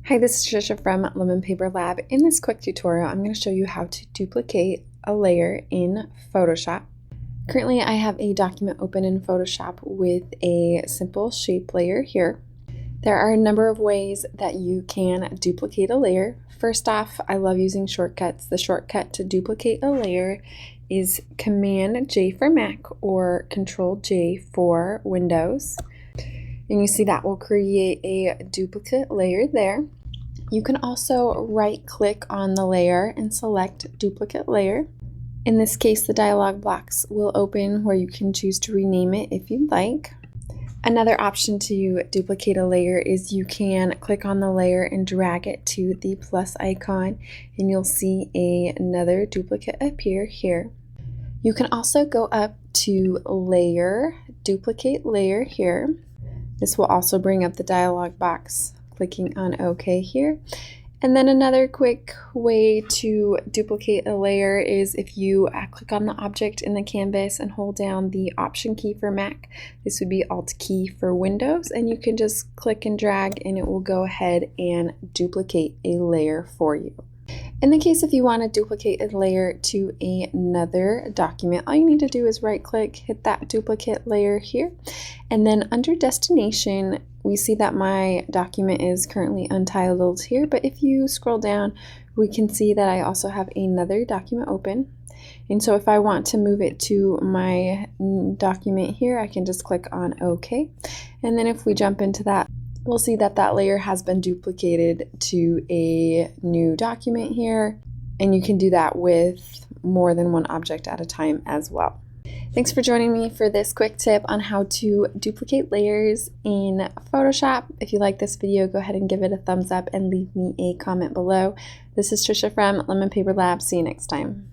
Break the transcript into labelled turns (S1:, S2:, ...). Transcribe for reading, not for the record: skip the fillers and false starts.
S1: Hi, this is Trisha from Lemon Paper Lab. In this quick tutorial, I'm going to show you how to duplicate a layer in Photoshop. Currently, I have a document open in Photoshop with a simple shape layer here. There are a number of ways that you can duplicate a layer. First off, I love using shortcuts. The shortcut to duplicate a layer is Cmd J for Mac or Ctrl J for Windows. And you see that will create a duplicate layer there. You can also right-click on the layer and select Duplicate Layer. In this case, the dialog box will open where you can choose to rename it if you'd like. Another option to duplicate a layer is you can click on the layer and drag it to the plus icon, and you'll see another duplicate appear here. You can also go up to Layer, Duplicate Layer here. This will also bring up the dialog box. Clicking on OK here. And then another quick way to duplicate a layer is if you click on the object in the canvas and hold down the Option key for Mac. This would be Alt key for Windows, and you can just click and drag and it will go ahead and duplicate a layer for you. In the case if you want to duplicate a layer to another document, all you need to do is right click, hit that duplicate layer here, and then under destination we see that my document is currently untitled here, but if you scroll down we can see that I also have another document open. And so if I want to move it to my document here, I can just click on OK. And then if we jump into that, we'll see that that layer has been duplicated to a new document here, and you can do that with more than one object at a time as well. Thanks for joining me for this quick tip on how to duplicate layers in Photoshop. If you like this video, go ahead and give it a thumbs up and leave me a comment below. This is Trisha from Lemon Paper Lab. See you next time.